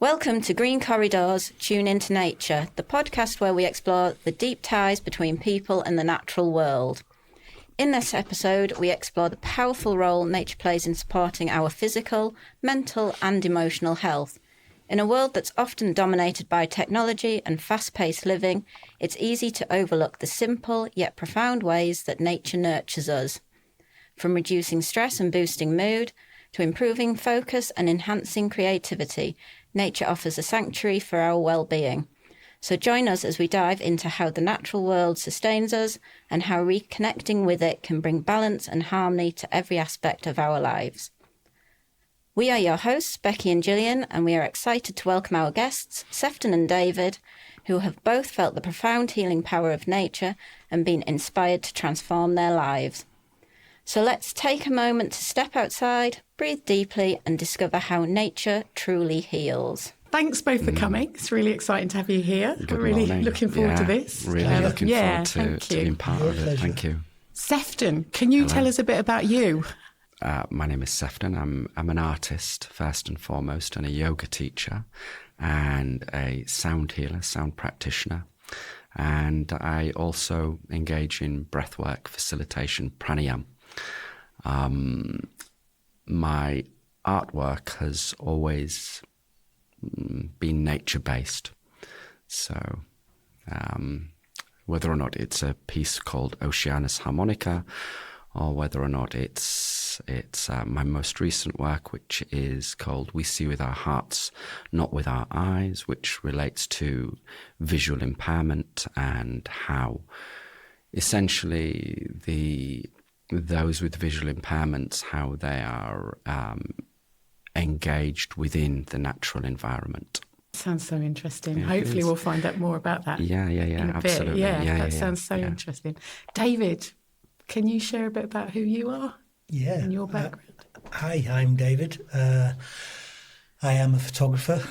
Welcome to Green Corridors, Tune into Nature, the podcast where we explore the deep ties between people and the natural world. In this episode, we explore the powerful role nature plays in supporting our physical, mental and emotional health. In a world that's often dominated by technology and fast-paced living, it's easy to overlook the simple yet profound ways that nature nurtures us. From reducing stress and boosting mood, to improving focus and enhancing creativity, nature offers a sanctuary for our well-being. So join us as we dive into how the natural world sustains us and how reconnecting with it can bring balance and harmony to every aspect of our lives. We are your hosts, Beki and Gillian, and we are excited to welcome our guests, Sefton and David, who have both felt the profound healing power of nature and been inspired to transform their lives. So let's take a moment to step outside, breathe deeply, and discover how nature truly heals. Thanks both for coming. It's really exciting to have you here. Good I'm really morning. looking forward to this. Really looking forward to thank you. being part of it. Thank you. Sefton, can you tell us a bit about you? My name is Sefton. I'm an artist, first and foremost, and a yoga teacher and a sound healer, sound practitioner. And I also engage in breathwork, facilitation, pranayama. My artwork has always been nature-based. So whether or not it's a piece called Oceanus Harmonica, or whether or not it's my most recent work, which is called We See With Our Hearts, Not With Our Eyes, which relates to visual impairment and how essentially those with visual impairments, how they are engaged within the natural environment. Sounds so interesting. Yeah, hopefully we'll find out more about that. Yeah, absolutely. That sounds so interesting. David, can you share a bit about who you are? Yeah. And your background? Hi, I'm David. I am a photographer.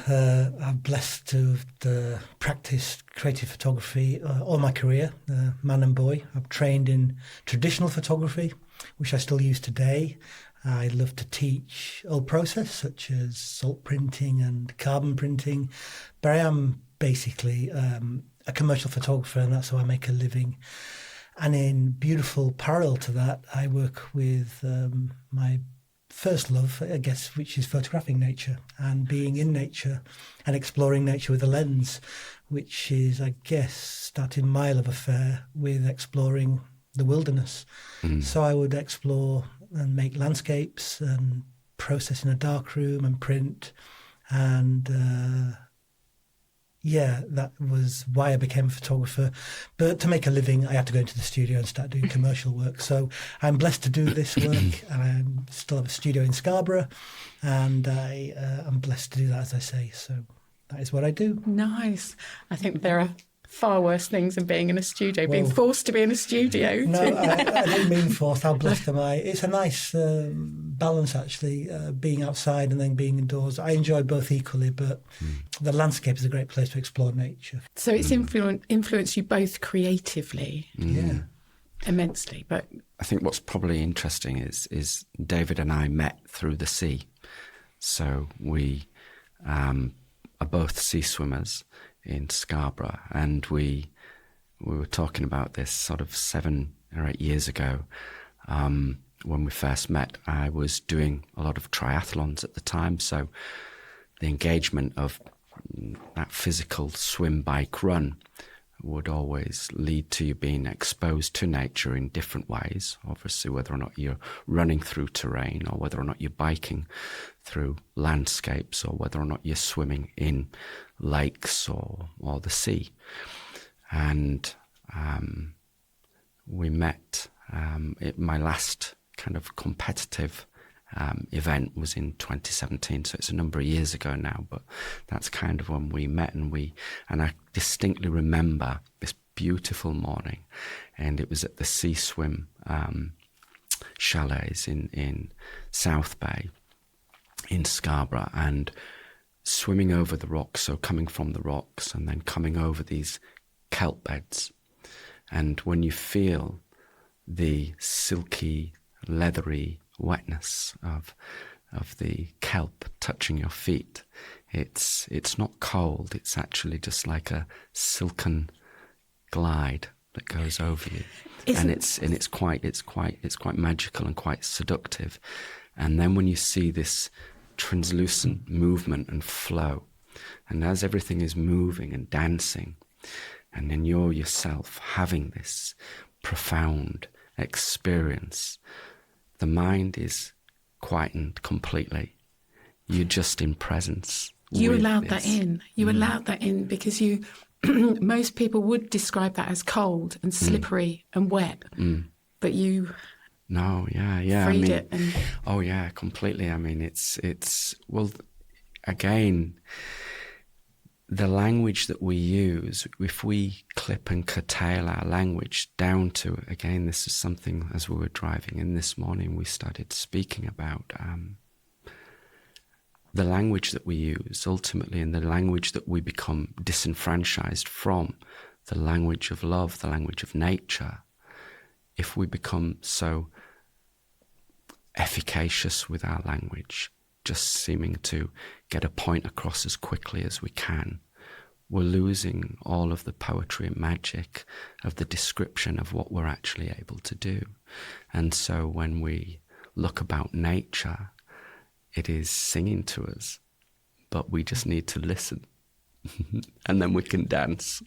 I'm blessed to have practiced creative photography all my career, man and boy. I've trained in traditional photography, which I still use today. I love to teach old process such as salt printing and carbon printing, but I am basically a commercial photographer, and that's how I make a living. And in beautiful parallel to that, I work with my first love, I guess, which is photographing nature and being in nature and exploring nature with a lens, which is, I guess, started my love affair with exploring the wilderness. So I would explore and make landscapes and process in a dark room and print. And that was why I became a photographer. But to make a living, I had to go into the studio and start doing commercial work. So I'm blessed to do this work, and I still have a studio in Scarborough, and I'm blessed to do that, as I say. So that is what I do. Nice. I think there are far worse things than being in a studio, being forced to be in a studio. No, I don't mean forced. How blessed am I? It's a nice balance, actually, being outside and then being indoors. I enjoy both equally, but the landscape is a great place to explore nature. So it's influenced you both creatively. Yeah. Immensely. But I think what's probably interesting is David and I met through the sea. So we are both sea swimmers in Scarborough, and we were talking about this sort of 7 or 8 years ago. When we first met, I was doing a lot of triathlons at the time, so the engagement of that physical swim, bike, run would always lead to you being exposed to nature in different ways, obviously, whether or not you're running through terrain or whether or not you're biking through landscapes or whether or not you're swimming in lakes or the sea. And we met, my last kind of competitive event was in 2017, so it's a number of years ago now, but that's kind of when we met, and I distinctly remember this beautiful morning, and it was at the Sea Swim chalets in South Bay in Scarborough, and swimming over the rocks, so coming from the rocks and then coming over these kelp beds. And when you feel the silky, leathery wetness of the kelp touching your feet, It's not cold. It's actually just like a silken glide that goes over you, and it's quite magical and quite seductive. And then when you see this translucent movement and flow, and as everything is moving and dancing, and then you're yourself having this profound experience, the mind is quietened completely. You're just in presence. You allowed that in. You allowed that in because you. Most people would describe that as cold and slippery and wet, but you. No, yeah. Freed it. Oh yeah, completely. I mean, it's well, again, the language that we use, if we clip and curtail our language down to, again, this is something as we were driving in this morning, we started speaking about the language that we use ultimately, and the language that we become disenfranchised from, the language of love, the language of nature. If we become so efficacious with our language, just seeming to get a point across as quickly as we can, we're losing all of the poetry and magic of the description of what we're actually able to do. And so when we look about nature, it is singing to us, but we just need to listen. And then we can dance.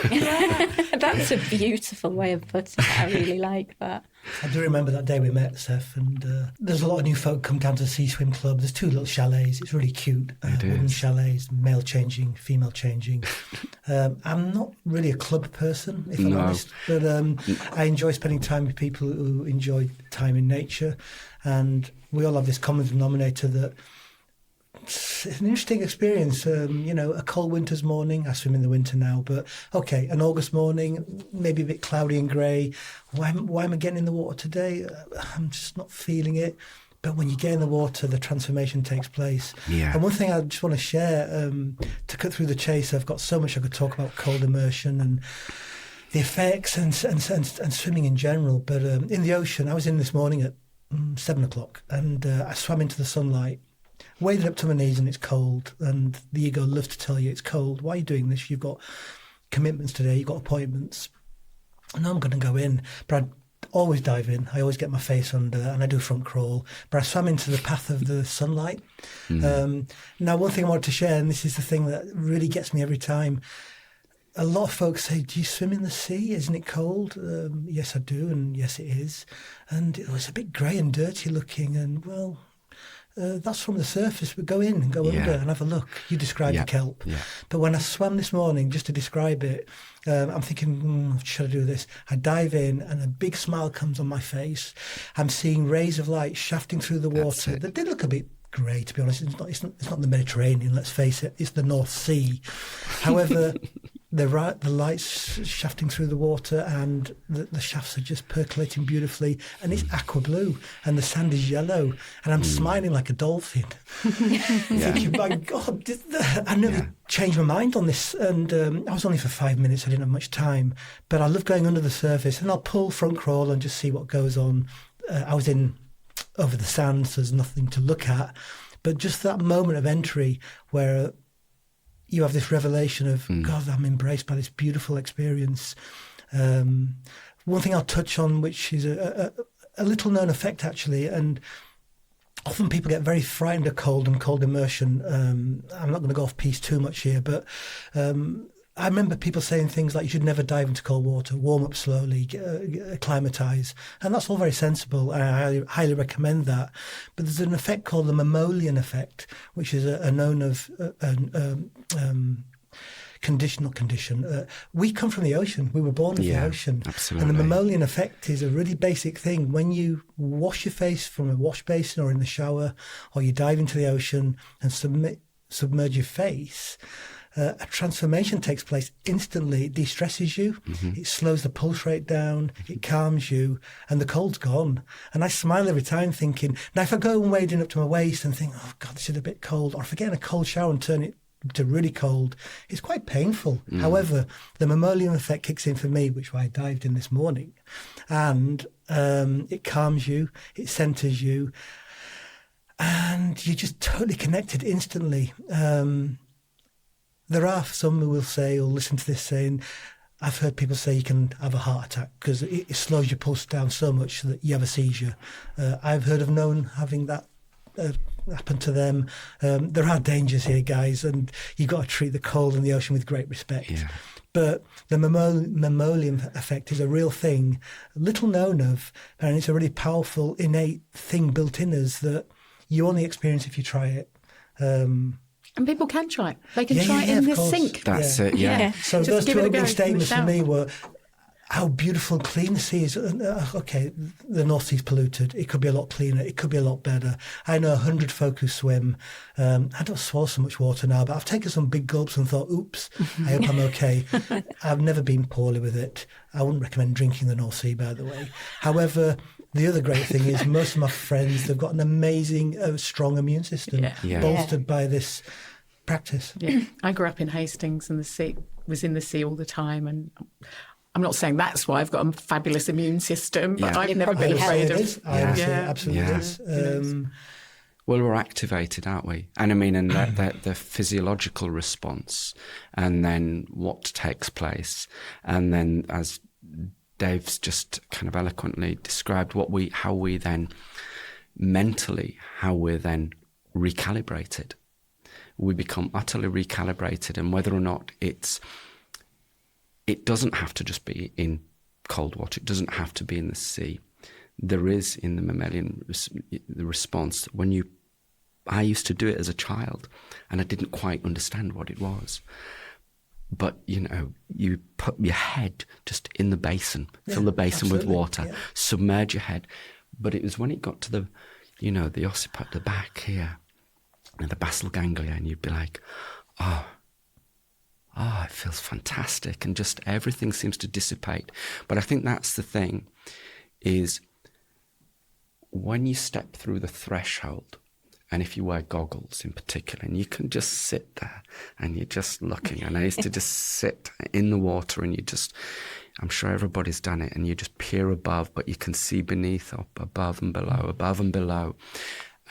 That's a beautiful way of putting it. I really like that. I do remember that day we met, Seth, and there's a lot of new folk come down to the Sea Swim Club. There's 2 little chalets. It's really cute. Wooden chalets, male changing, female changing. I'm not really a club person, if I'm honest, but I enjoy spending time with people who enjoy time in nature, and we all have this common denominator that it's an interesting experience. A cold winter's morning. I swim in the winter now, but okay, an August morning, maybe a bit cloudy and grey. Why am I getting in the water today? I'm just not feeling it. But when you get in the water, the transformation takes place. Yeah. And one thing I just want to share, to cut through the chase, I've got so much I could talk about cold immersion and the effects and swimming in general. But in the ocean, I was in this morning at 7 o'clock, and I swam into the sunlight, waded up to my knees, and it's cold, and the ego loves to tell you it's cold. Why are you doing this? You've got commitments today, you've got appointments. And I'm going to go in, but I always dive in. I always get my face under, and I do front crawl, but I swam into the path of the sunlight. Now, one thing I wanted to share, and this is the thing that really gets me every time, a lot of folks say, do you swim in the sea? Isn't it cold? Yes, I do, and yes, it is. And it was a bit grey and dirty looking, and well, that's from the surface, but go in and go under and have a look. You describe the kelp. Yeah. But when I swam this morning, just to describe it, I'm thinking, should I do this? I dive in and a big smile comes on my face. I'm seeing rays of light shafting through the water. They did look a bit grey, to be honest. It's not the Mediterranean, let's face it. It's the North Sea. However, the lights shafting through the water, and the shafts are just percolating beautifully, and it's aqua blue, and the sand is yellow, and I'm smiling like a dolphin. Thinking, my God, I never changed my mind on this, and I was only for 5 minutes, I didn't have much time, but I love going under the surface, and I'll pull front crawl and just see what goes on. I was in over the sand, so there's nothing to look at, but just that moment of entry where you have this revelation of, God, I'm embraced by this beautiful experience. One thing I'll touch on, which is a little known effect actually, and often people get very frightened of cold and cold immersion. I'm not going to go off piece too much here, but I remember people saying things like you should never dive into cold water, warm up slowly, acclimatise. And that's all very sensible. I highly recommend that. But there's an effect called the mammalian effect, which is a known of conditional condition. We come from the ocean. We were born in the ocean. Absolutely. And the mammalian effect is a really basic thing. When you wash your face from a wash basin or in the shower, or you dive into the ocean and submerge your face, a transformation takes place instantly. It de-stresses you, it slows the pulse rate down, it calms you, and the cold's gone. And I smile every time thinking, now if I go and wade in up to my waist and think, oh God, this is a bit cold, or if I get in a cold shower and turn it to really cold, it's quite painful. However, the mammalian effect kicks in for me, which is why I dived in this morning, and it calms you, it centres you. and you're just totally connected instantly. There are some who will say, or listen to this saying, I've heard people say you can have a heart attack because it slows your pulse down so much that you have a seizure. I've heard of known having that happen to them. There are dangers here, guys, and you've got to treat the cold and the ocean with great respect. Yeah. But the mammalian effect is a real thing, little known of, and it's a really powerful, innate thing built in us that you only experience if you try it. And people can try it. They can try it in the sink. That's it, yeah. So Just those give two it a opening go. statements for me were how beautiful and clean the sea is. Okay, the North Sea's polluted. It could be a lot cleaner. It could be a lot better. I know 100 folk who swim. I don't swallow so much water now, but I've taken some big gulps and thought, oops, I hope I'm okay. I've never been poorly with it. I wouldn't recommend drinking the North Sea, by the way. However, the other great thing is most of my friends, they've got an amazing, strong immune system bolstered by this practice. Yeah. I grew up in Hastings and the sea was in the sea all the time, and I'm not saying that's why I've got a fabulous immune system, but I've never been afraid of. I would say absolutely is. Well, we're activated, aren't we? And I mean, and the physiological response, and then what takes place, and then as Dave's just kind of eloquently described, how we then mentally, how we're then recalibrated. We become utterly recalibrated, and whether or not it doesn't have to just be in cold water. It doesn't have to be in the sea. There is in the mammalian the response when I used to do it as a child, and I didn't quite understand what it was. But, you put your head just in the basin, fill the basin with water, submerge your head. But it was when it got to the occiput, the back here, and the basal ganglia, and you'd be like, oh, it feels fantastic, and just everything seems to dissipate. But I think that's the thing, is when you step through the threshold, and if you wear goggles in particular, and you can just sit there and you're just looking, and I used to just sit in the water and I'm sure everybody's done it, and you just peer above, but you can see beneath, up, above and below.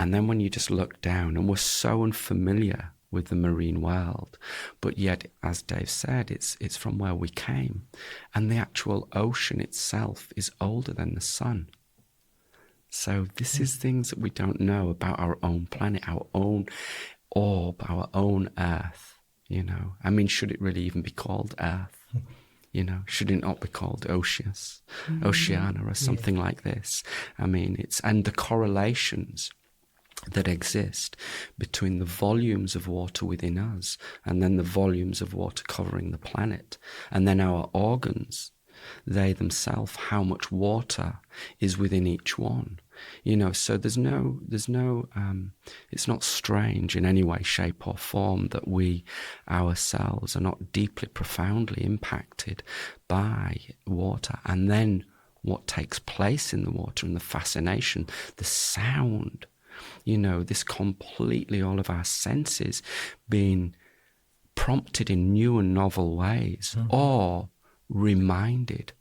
And then when you just look down, and we're so unfamiliar with the marine world, but yet, as Dave said, it's from where we came. And the actual ocean itself is older than the sun. So this is things that we don't know about our own planet, our own orb, our own Earth, I mean, should it really even be called Earth? Should it not be called Oceania or something like this? I mean, and the correlations that exist between the volumes of water within us and then the volumes of water covering the planet, and then our organs, they themselves, how much water is within each one. So there's no, it's not strange in any way, shape or form that we ourselves are not deeply, profoundly impacted by water. And then what takes place in the water, and the fascination, the sound, this completely, all of our senses being prompted in new and novel ways, or reminded,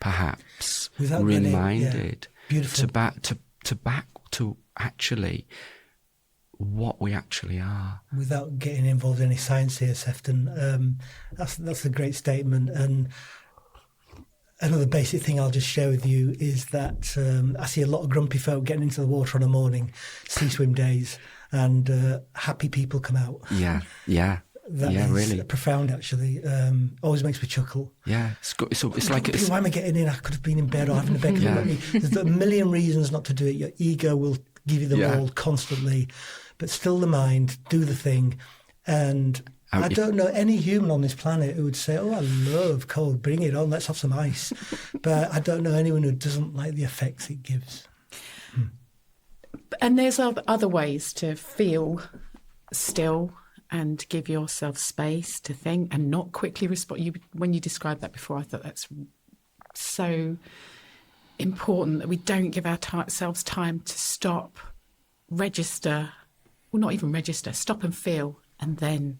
perhaps, to back to actually what we actually are. Without getting involved in any science here, Sefton, that's a great statement. And another basic thing I'll just share with you is that I see a lot of grumpy folk getting into the water on a morning, sea swim days, and happy people come out. Yeah. That is really profound, actually. Always makes me chuckle. Yeah, it's like why am I getting in? I could have been in bed or having a Beki. There's a million reasons not to do it. Your ego will give you them all constantly, but still the mind, do the thing. And I don't know any human on this planet who would say, "Oh, I love cold. Bring it on. Let's have some ice." But I don't know anyone who doesn't like the effects it gives. And there's other ways to feel still and give yourself space to think and not quickly respond. When you described that before, I thought that's so important, that we don't give ourselves time to stop, register, well, not even register, stop and feel, and then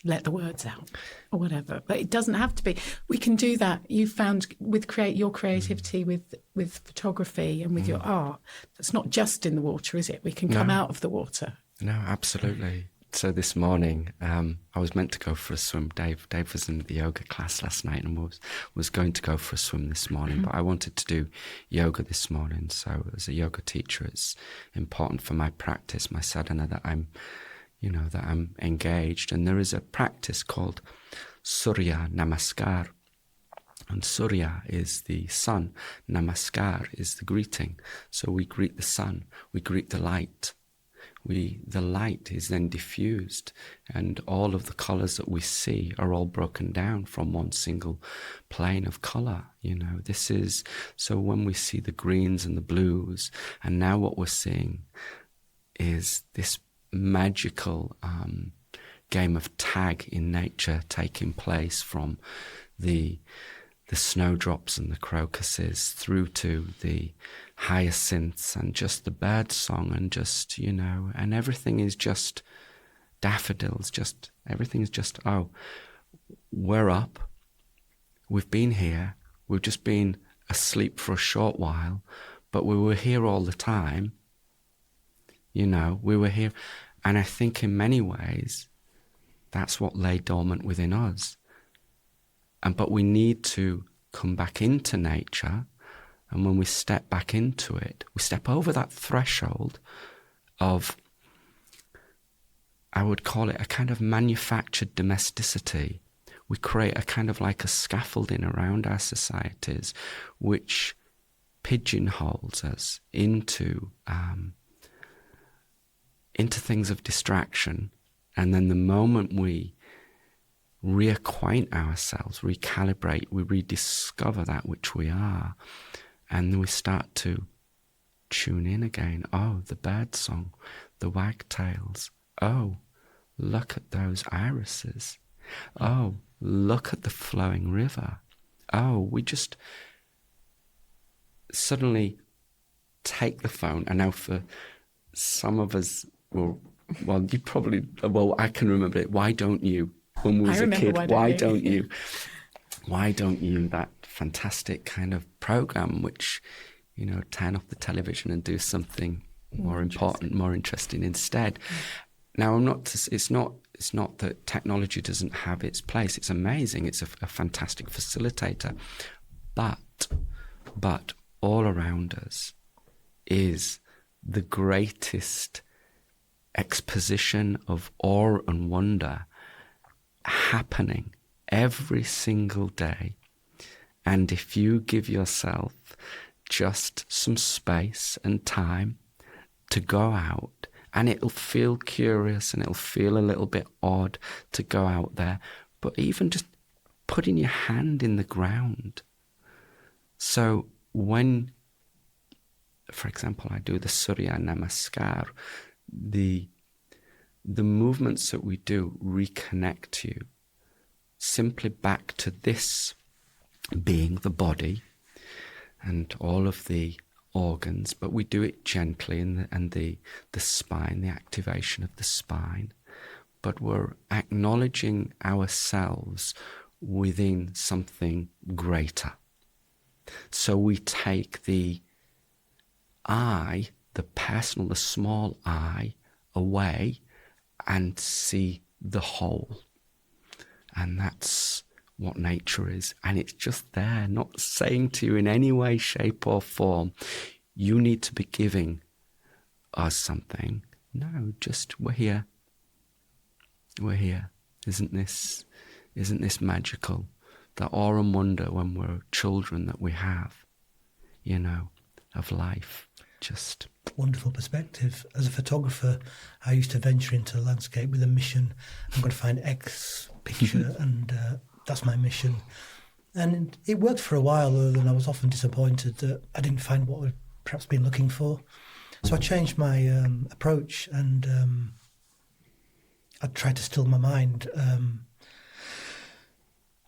let the words out or whatever. But it doesn't have to be. We can do that. You found with your creativity with photography and with your art, it's not just in the water, is it? We can come out of the water. No, absolutely. So this morning, I was meant to go for a swim. Dave was in the yoga class last night and was going to go for a swim this morning, but I wanted to do yoga this morning. So as a yoga teacher, it's important for my practice, my sadhana, that I'm engaged. And there is a practice called Surya Namaskar. And Surya is the sun. Namaskar is the greeting. So we greet the sun. We greet the light. The light is then diffused, and all of the colours that we see are all broken down from one single plane of colour. This is, so when we see the greens and the blues, and now what we're seeing is this magical game of tag in nature taking place from the snowdrops and the crocuses through to the hyacinths and just the bird song and just, and everything is just daffodils, everything is just, we're up, we've been here, we've just been asleep for a short while, but we were here all the time, we were here. And I think in many ways, that's what lay dormant within us. But we need to come back into nature, and when we step back into it, we step over that threshold of, I would call it a kind of manufactured domesticity. We create a kind of like a scaffolding around our societies, which pigeonholes us into things of distraction. And then the moment we reacquaint ourselves, recalibrate, we rediscover that which we are, and then we start to tune in again. Oh, the bird song, the wagtails. Oh, look at those irises. Oh, look at the flowing river. Oh, we just suddenly take the phone, and now for some of us, you probably, I can remember it. Why don't you? When we was a kid, why don't you? Why don't you? That fantastic kind of program, which, turn off the television and do something more important, more interesting instead. Now, it's not that technology doesn't have its place. It's amazing. It's a fantastic facilitator, but all around us is the greatest exposition of awe and wonder happening every single day. And if you give yourself just some space and time to go out, and it'll feel curious and it'll feel a little bit odd to go out there, but even just putting your hand in the ground. So when, for example, I do the Surya Namaskar, the movements that we do reconnect you simply back to this being, the body, and all of the organs, but we do it gently, and the spine, the activation of the spine, but we're acknowledging ourselves within something greater. So we take the I, the personal, the small I, away and see the whole. And that's what nature is. And it's just there, not saying to you in any way, shape or form, you need to be giving us something. No, just we're here. We're here. Isn't this magical? The awe and wonder when we're children that we have, of life. Just wonderful perspective. As a photographer, I used to venture into the landscape with a mission. I'm going to find X picture, and that's my mission. And it worked for a while, other than I was often disappointed that I didn't find what I'd perhaps been looking for. So I changed my approach, and I tried to still my mind.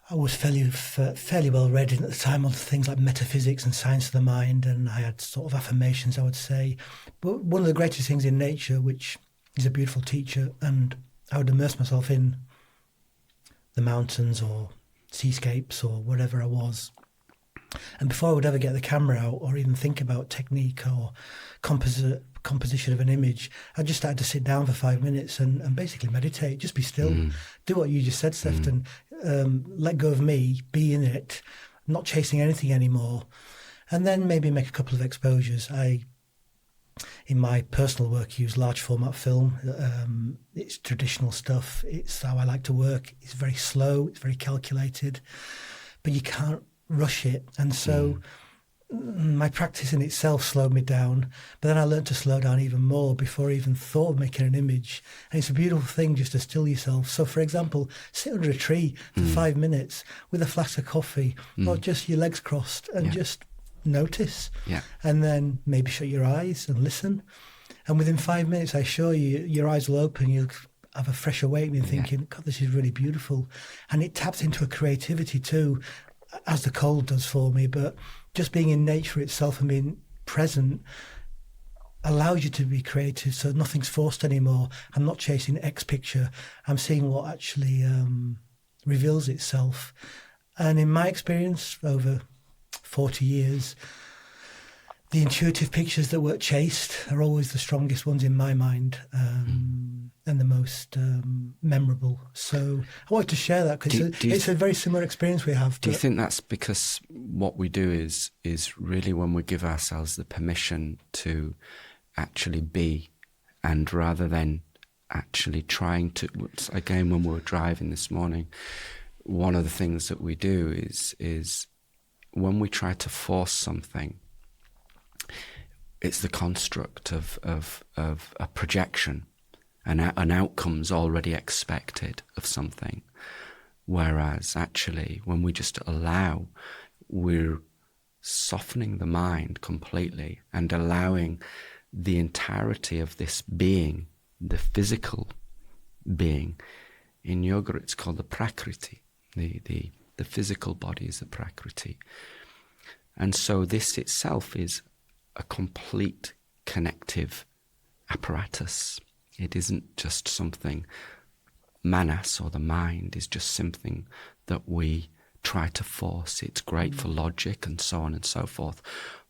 I was fairly well read at the time on things like metaphysics and science of the mind, and I had sort of affirmations, I would say. But one of the greatest things in nature, which is a beautiful teacher, and I would immerse myself in the mountains or seascapes or whatever I was. And before I would ever get the camera out or even think about technique or composition of an image, I just had to sit down for 5 minutes and basically meditate, just be still, do what you just said, Sefton, let go of me, be in it, not chasing anything anymore, and then maybe make a couple of exposures. In my personal work, use large format film. It's traditional stuff. It's how I like to work. It's very slow. It's very calculated, but you can't rush it. And so my practice in itself slowed me down. But then I learned to slow down even more before I even thought of making an image. And it's a beautiful thing just to still yourself. So, for example, sit under a tree for 5 minutes with a flask of coffee or just your legs crossed and just notice, and then maybe shut your eyes and listen, and within 5 minutes I assure you your eyes will open, you'll have a fresh awakening thinking, God, this is really beautiful. And it taps into a creativity too, as the cold does for me, but just being in nature itself and being present allows you to be creative, so nothing's forced anymore. I'm not chasing X picture, I'm seeing what actually reveals itself. And in my experience over 40 years, the intuitive pictures that weren't chased are always the strongest ones in my mind, and the most memorable. So I wanted to share that because it's a very similar experience we have. Do you think that's because what we do is really when we give ourselves the permission to actually be, and rather than actually trying to, again, when we were driving this morning, one of the things that we do is when we try to force something, it's the construct of a projection, an outcome's already expected of something. Whereas actually, when we just allow, we're softening the mind completely and allowing the entirety of this being, the physical being. In yoga, it's called the prakriti. The physical body is the prakriti. And so this itself is a complete connective apparatus. It isn't just something, manas or the mind is just something that we try to force. It's great for logic and so on and so forth.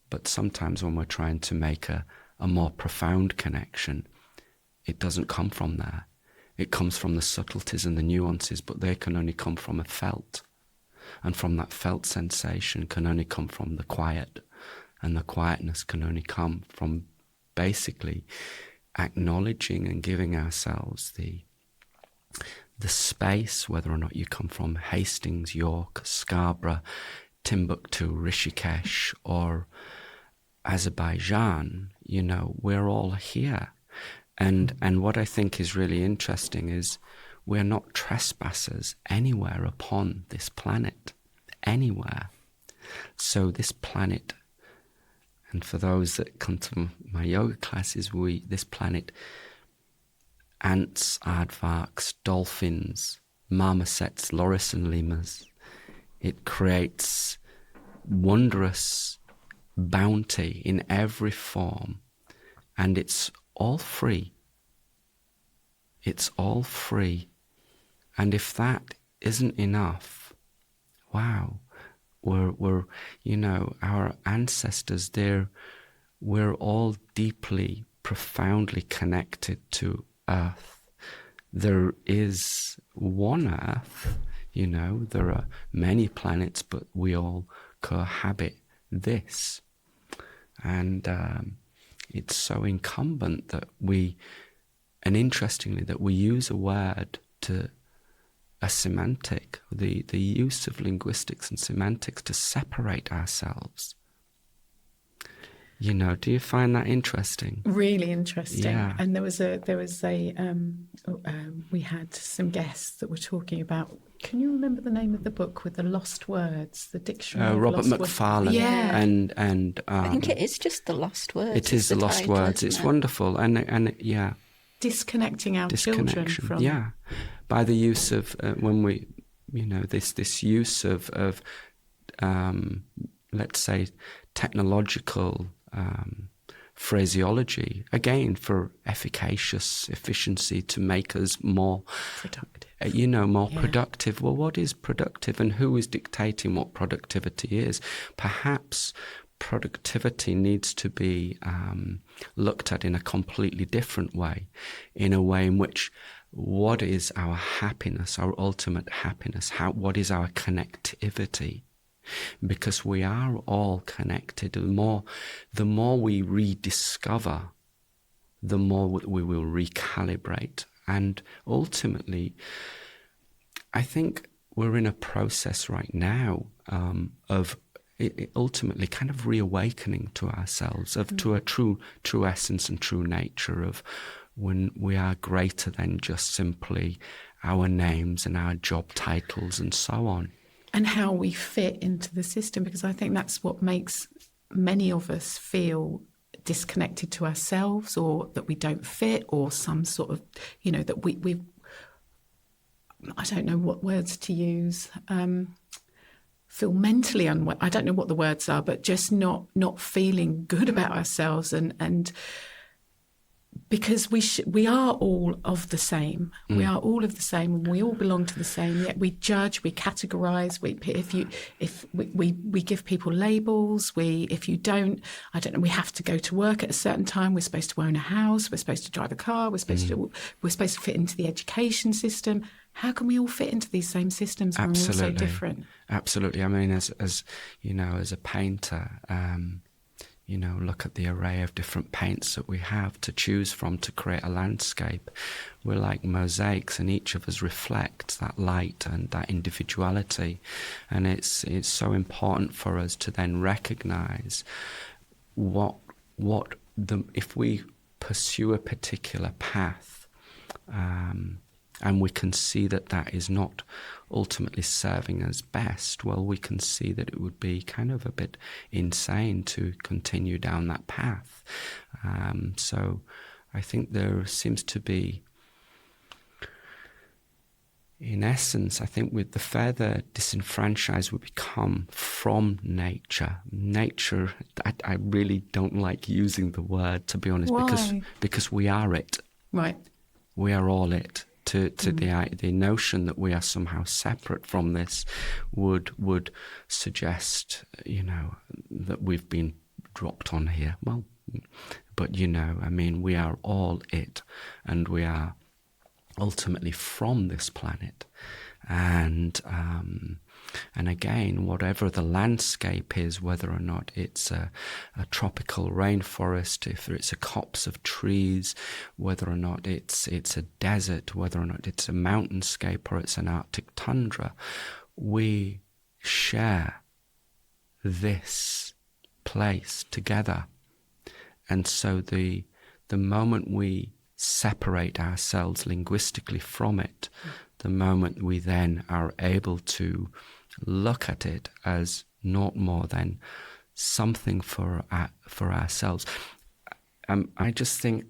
But sometimes when we're trying to make a more profound connection, it doesn't come from there. It comes from the subtleties and the nuances, but they can only come from a felt. And from that felt sensation can only come from the quiet. And the quietness can only come from basically acknowledging and giving ourselves the space, whether or not you come from Hastings, York, Scarborough, Timbuktu, Rishikesh, or Azerbaijan. You know, we're all here. And what I think is really interesting is we're not trespassers anywhere upon this planet, anywhere. So this planet, and for those that come to my yoga classes, this planet, ants, aardvarks, dolphins, marmosets, loris and lemurs, it creates wondrous bounty in every form, and it's all free. It's all free. And if that isn't enough, wow, we're you know, our ancestors, we're all deeply, profoundly connected to Earth. There is one Earth, you know, there are many planets, but we all cohabit this. And it's so incumbent that and interestingly, that we use a word to a semantic, the use of linguistics and semantics to separate ourselves. You know, do you find that interesting? Really interesting. Yeah. And we had some guests that were talking about, can you remember the name of the book with the lost words, the dictionary of Robert lost McFarlane. words? Yeah. And I think it is just the lost words. It is the lost title, words. It's wonderful. And yeah. Disconnecting our children from... Yeah. By the use of, when we, you know, this use of let's say, technological phraseology, again, for efficacy, to make us more productive. more Yeah. productive. Well, what is productive, and who is dictating what productivity is? Perhaps productivity needs to be looked at in a completely different way, in a way in which what is our happiness, our ultimate happiness? What is our connectivity? Because we are all connected. The more we rediscover, the more we will recalibrate. And ultimately, I think we're in a process right now of ultimately kind of reawakening to ourselves, to a true essence and true nature of when we are greater than just simply our names and our job titles and so on. And how we fit into the system, because I think that's what makes many of us feel disconnected to ourselves, or that we don't fit, or some sort of, that we I don't know what words to use, feel mentally unwell. I don't know what the words are, but just not feeling good about ourselves, and because we are all of the same. We are all of the same, and we all belong to the same. Yet we judge, we categorise. We give people labels. If you don't, I don't know. We have to go to work at a certain time. We're supposed to own a house. We're supposed to drive a car. We're supposed to fit into the education system. How can we all fit into these same systems when we're all so different? Absolutely. I mean, as a painter. Look at the array of different paints that we have to choose from to create a landscape. We're like mosaics, and each of us reflects that light and that individuality. And it's so important for us to then recognise if we pursue a particular path, and we can see that is not ultimately serving us best, well, we can see that it would be kind of a bit insane to continue down that path. So I think there seems to be, in essence, I think with the further disenfranchised we become from nature, I really don't like using the word, to be honest. Why? Because we are it. Right. We are all it. To the notion that we are somehow separate from this would suggest, that we've been dropped on here. Well, but we are all it, and we are ultimately from this planet, and again, whatever the landscape is, whether or not it's a tropical rainforest, if it's a copse of trees, whether or not it's a desert, whether or not it's a mountainscape or it's an Arctic tundra, we share this place together. And so the moment we separate ourselves linguistically from it, the moment we then are able to look at it as not more than something for ourselves, I just think,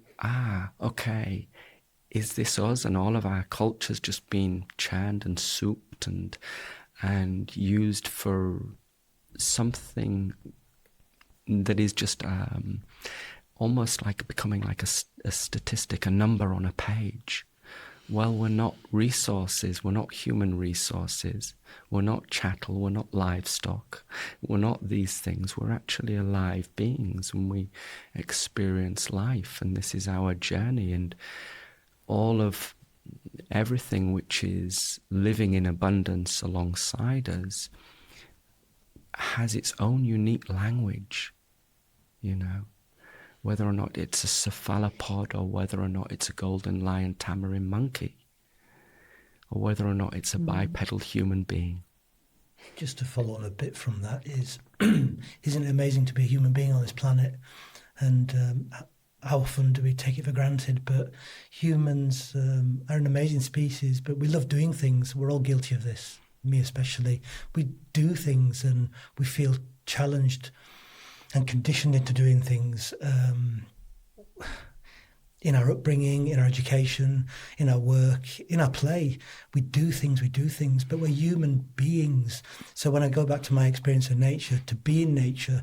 okay, is this us and all of our cultures just being churned and souped and used for something that is just almost like becoming like a statistic, a number on a page? Well, we're not resources, we're not human resources, we're not chattel, we're not livestock, we're not these things, we're actually alive beings, and we experience life, and this is our journey, and all of everything which is living in abundance alongside us has its own unique language, whether or not it's a cephalopod, or whether or not it's a golden lion tamarin monkey, or whether or not it's a bipedal human being. Just to follow on a bit from that isn't it amazing to be a human being on this planet? And how often do we take it for granted? But humans are an amazing species, but we love doing things. We're all guilty of this, me especially. We do things and we feel challenged and conditioned into doing things in our upbringing, in our education, in our work, in our play. We do things, but we're human beings. So when I go back to my experience of nature, to be in nature,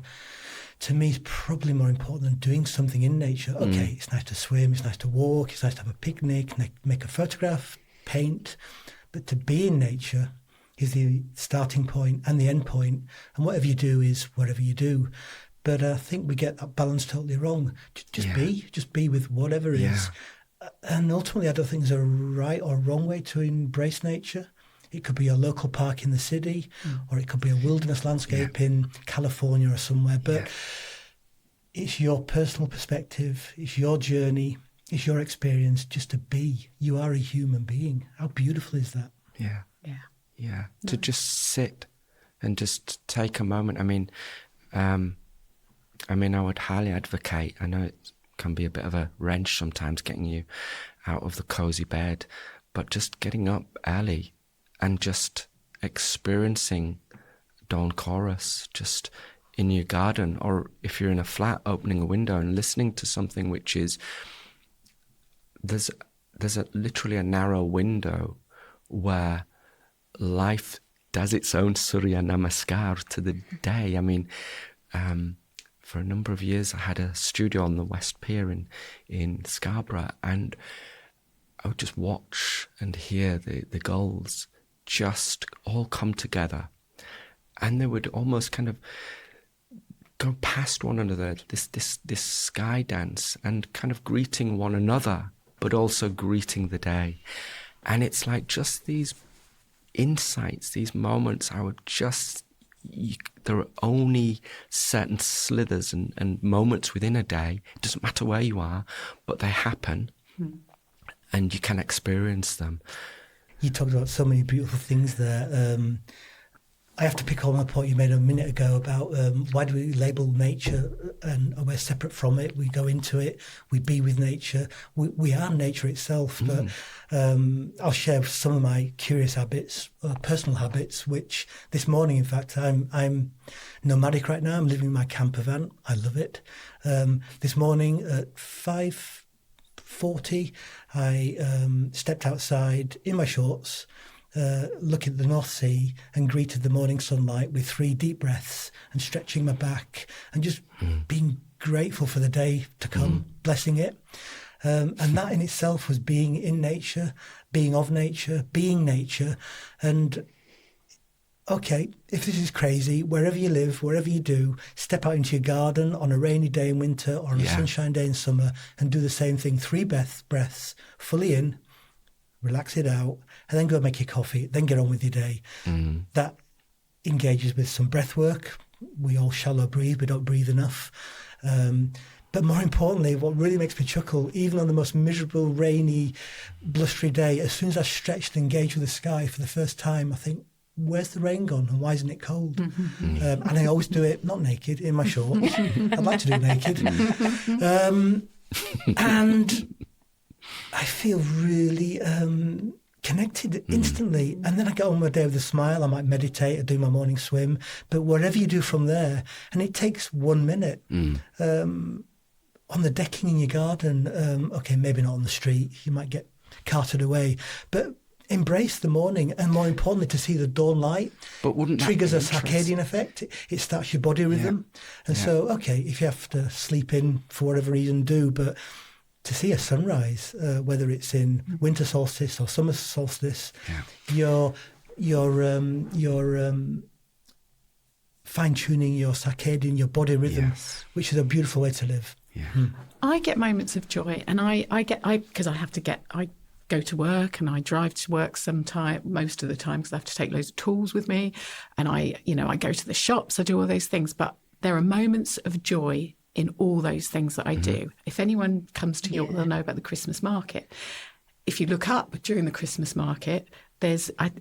to me is probably more important than doing something in nature. Okay, it's nice to swim, it's nice to walk, it's nice to have a picnic, make a photograph, paint, But to be in nature is the starting point and the end point, and whatever you do is whatever you do. But I think we get that balance totally wrong. Just be with whatever is. And ultimately, I don't think there's a right or wrong way to embrace nature. It could be a local park in the city, or it could be a wilderness landscape in California or somewhere. But it's your personal perspective, it's your journey, it's your experience just to be. You are a human being. How beautiful is that? Yeah. To just sit and just take a moment. I mean, I would highly advocate, I know it can be a bit of a wrench sometimes getting you out of the cozy bed, but just getting up early and just experiencing dawn chorus just in your garden, or if you're in a flat, opening a window and listening to something which is, there's literally a narrow window where life does its own Surya Namaskar to the day. I mean, for a number of years I had a studio on the West Pier in Scarborough, and I would just watch and hear the gulls just all come together, and they would almost kind of go past one another, this sky dance, and kind of greeting one another, but also greeting the day. And it's like just these insights, these moments, there are only certain slithers and moments within a day. It doesn't matter where you are, but they happen, and you can experience them. You talked about so many beautiful things there. I have to pick on a point you made a minute ago about why do we label nature and we're separate from it? We go into it, we be with nature. We are nature itself. But I'll share some of my curious habits, personal habits, which this morning, in fact, I'm nomadic right now. I'm living in my camper van. I love it. This morning at 5:40, I stepped outside in my shorts, looking at the North Sea, and greeted the morning sunlight with 3 deep breaths and stretching my back and just being grateful for the day to come, blessing it. And that in itself was being in nature, being of nature, being nature. And okay, if this is crazy, wherever you live, wherever you do, step out into your garden on a rainy day in winter or on a sunshine day in summer and do the same thing. 3 breaths, fully in, relax it out, and then go make your coffee, then get on with your day. That engages with some breath work. We all shallow breathe, we don't breathe enough. But more importantly, what really makes me chuckle, even on the most miserable, rainy, blustery day, as soon as I stretched and engaged with the sky for the first time, I think, where's the rain gone and why isn't it cold? And I always do it, not naked, in my shorts. I'd like to do it naked. And I feel really connected instantly. And then I get on my day with a smile. I might meditate or do my morning swim. But whatever you do from there, and it takes 1 minute, on the decking in your garden, okay, maybe not on the street, you might get carted away, but embrace the morning, and more importantly, to see the dawn light. But wouldn't that triggers be a circadian effect. It starts your body rhythm. And so, okay, if you have to sleep in for whatever reason, do, but to see a sunrise, whether it's in winter solstice or summer solstice, you're fine-tuning your circadian, your body rhythm, which is a beautiful way to live. I get moments of joy, and I go to work and I drive to work most of the time, because I have to take loads of tools with me, and I go to the shops, I do all those things, but there are moments of joy in all those things that I do. If anyone comes to York, they'll know about the Christmas market. If you look up during the Christmas market, I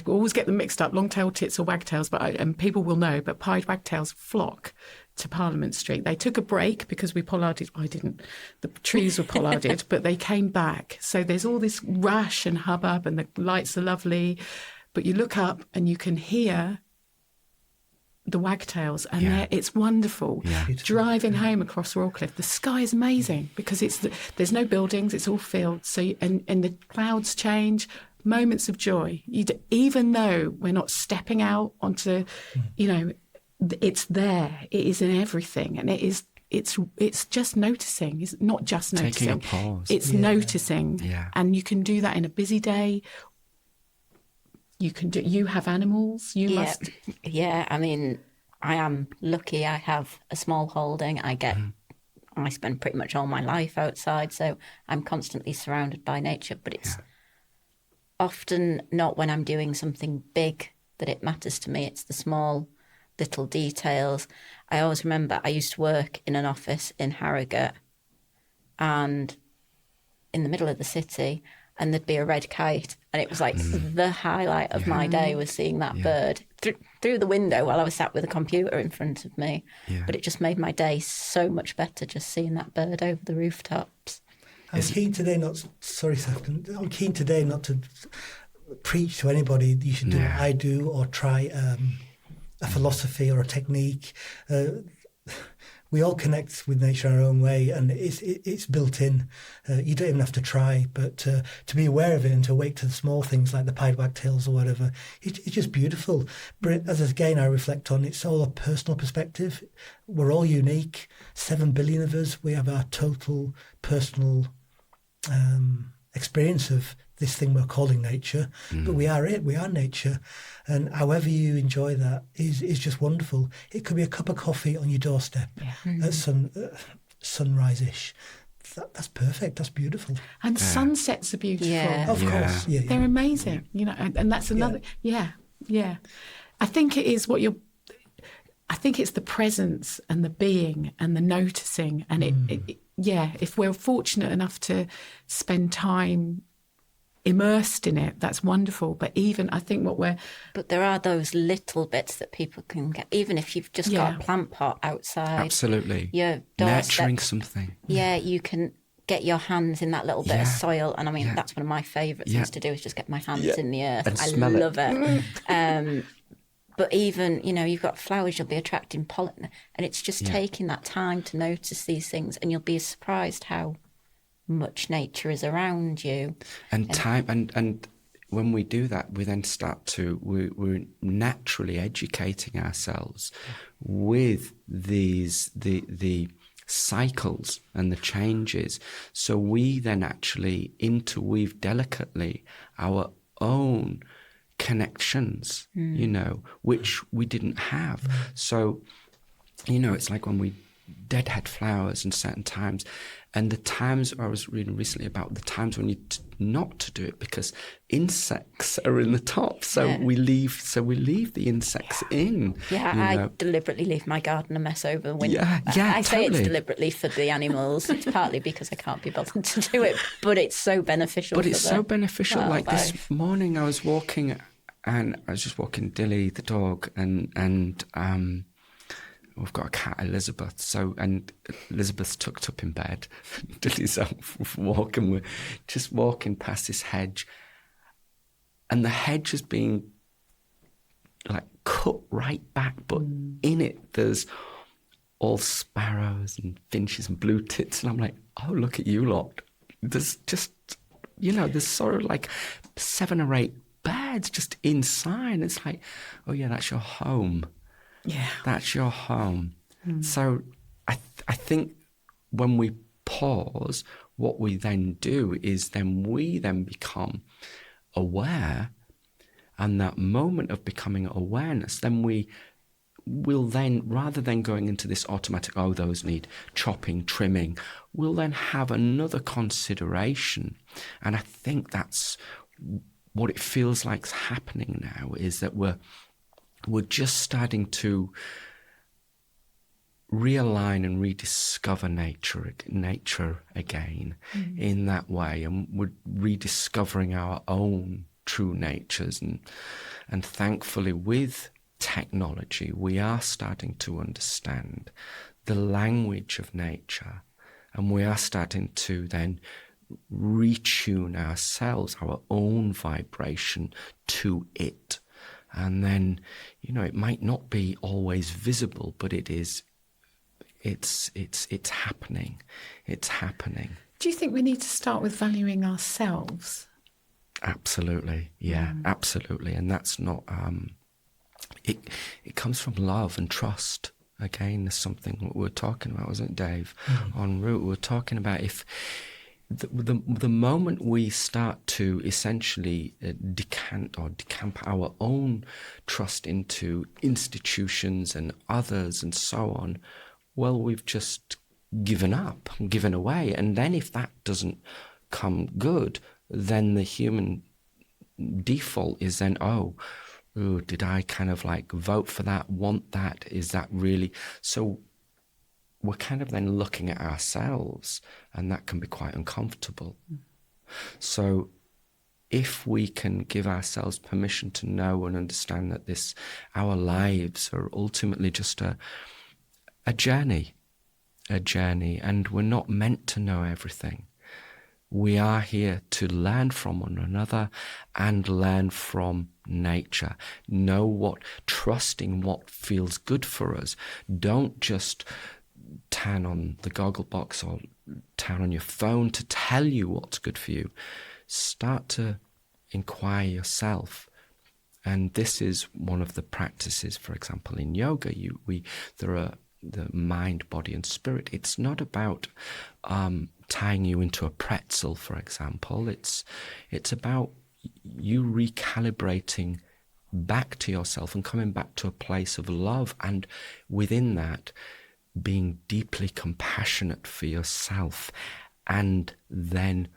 always get them mixed up, long-tailed tits or wagtails, and people will know, but pied wagtails flock to Parliament Street. They took a break because we pollarded. I didn't. The trees were pollarded, but they came back. So there's all this rush and hubbub, and the lights are lovely. But you look up and you can hear the wagtails, and it's wonderful. Driving home across Royalcliffe, the sky is amazing because there's no buildings, it's all fields. So and the clouds change. Moments of joy. Even though we're not stepping out onto, it's there. It is in everything, and it's just noticing. It's not just noticing. Taking a pause. It's noticing, and you can do that in a busy day, you can do. You have animals. You must. Yeah, I mean, I am lucky. I have a small holding. I spend pretty much all my life outside, so I'm constantly surrounded by nature. But it's often not when I'm doing something big that it matters to me. It's the small little details. I always remember I used to work in an office in Harrogate and in the middle of the city, and there'd be a red kite, and it was like the highlight of my day was seeing that bird through the window while I was sat with a computer in front of me. But it just made my day so much better just seeing that bird over the rooftops. I'm keen today not to preach to anybody you should do what I do or try a philosophy or a technique. We all connect with nature in our own way, and it's built in. You don't even have to try, but to be aware of it and to awake to the small things like the pied-wag hills or whatever, it's just beautiful. But as again I reflect on, it's all a personal perspective. We're all unique. 7 billion of us. We have our total personal experience of this thing we're calling nature, but we are nature, and however you enjoy that is just wonderful. It could be a cup of coffee on your doorstep at sunrise-ish. That's perfect. That's beautiful. And sunsets are beautiful. Of course. They're amazing. You know, and that's another. I think it is I think it's the presence and the being and the noticing, and if we're fortunate enough to spend time immersed in it, that's wonderful. But even I think but there are those little bits that people can get, even if you've just got a plant pot outside. Absolutely. Your nurturing something. You can get your hands in that little bit of soil, and I mean that's one of my favourite things to do is just get my hands in the earth. And I smell love it. But even, you've got flowers, you'll be attracting pollen, and it's just taking that time to notice these things, and you'll be surprised how much nature is around you. And time, and when we do that, we then we're naturally educating ourselves with the cycles and the changes. So we then actually interweave delicately our own connections, which we didn't have. So, it's like when we deadhead flowers in certain times, and the times I was reading recently about the times when you not to do it because insects are in the top. So we leave the insects in. I deliberately leave my garden a mess over the winter. I say it's deliberately for the animals. It's partly because I can't be bothered to do it, but it's so beneficial. But it's so beneficial. Like this morning I was walking, and I was just walking Dilly the dog, and we've got a cat, Elizabeth. And Elizabeth's tucked up in bed. Dilly's out walking. We're just walking past this hedge, and the hedge is being like cut right back, but in it there's all sparrows and finches and blue tits, and I'm like, oh, look at you lot. There's just, there's sort of like 7 or 8 birds just inside. It's like, oh yeah, that's your home. Yeah, that's your home. So I think when we pause, what we then do is we become aware, and that moment of becoming awareness, then we'll then, rather than going into this automatic, oh, those need chopping, trimming, we'll then have another consideration. And I think that's what it feels like's happening now, is that we're just starting to realign and rediscover nature again in that way, and we're rediscovering our own true natures, and thankfully with technology we are starting to understand the language of nature, and we are starting to then retune ourselves, our own vibration to it. And then, it might not be always visible, but it's happening. It's happening. Do you think we need to start with valuing ourselves? Absolutely. Yeah, absolutely. And that's not, it comes from love and trust. Again, there's something we were talking about, wasn't it, Dave? En route, we were talking about the moment we start to essentially decamp our own trust into institutions and others and so on, well, we've just given up, given away. And then if that doesn't come good, then the human default is then, oh, did I kind of like vote for that, want that? Is that really? So we're kind of then looking at ourselves, and that can be quite uncomfortable. So if we can give ourselves permission to know and understand that our lives are ultimately just a journey, and we're not meant to know everything. We are here to learn from one another and learn from nature. Trusting what feels good for us. Don't just turn on the goggle box or turn on your phone to tell you what's good for you. Start to inquire yourself. And this is one of the practices, for example, in yoga. There are the mind, body and spirit. It's not about tying you into a pretzel, for example. It's about you recalibrating back to yourself and coming back to a place of love, and within that being deeply compassionate for yourself. And then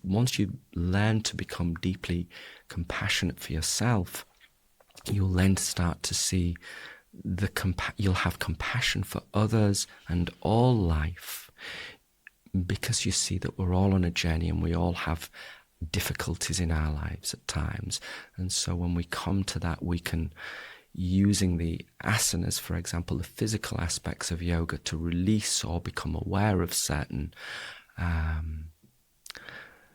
once you learn to become deeply compassionate for yourself, you'll then start to see you'll have compassion for others and all life, because you see that we're all on a journey and we all have difficulties in our lives at times. And so when we come to that, we can, using the asanas, for example, the physical aspects of yoga, to release or become aware of certain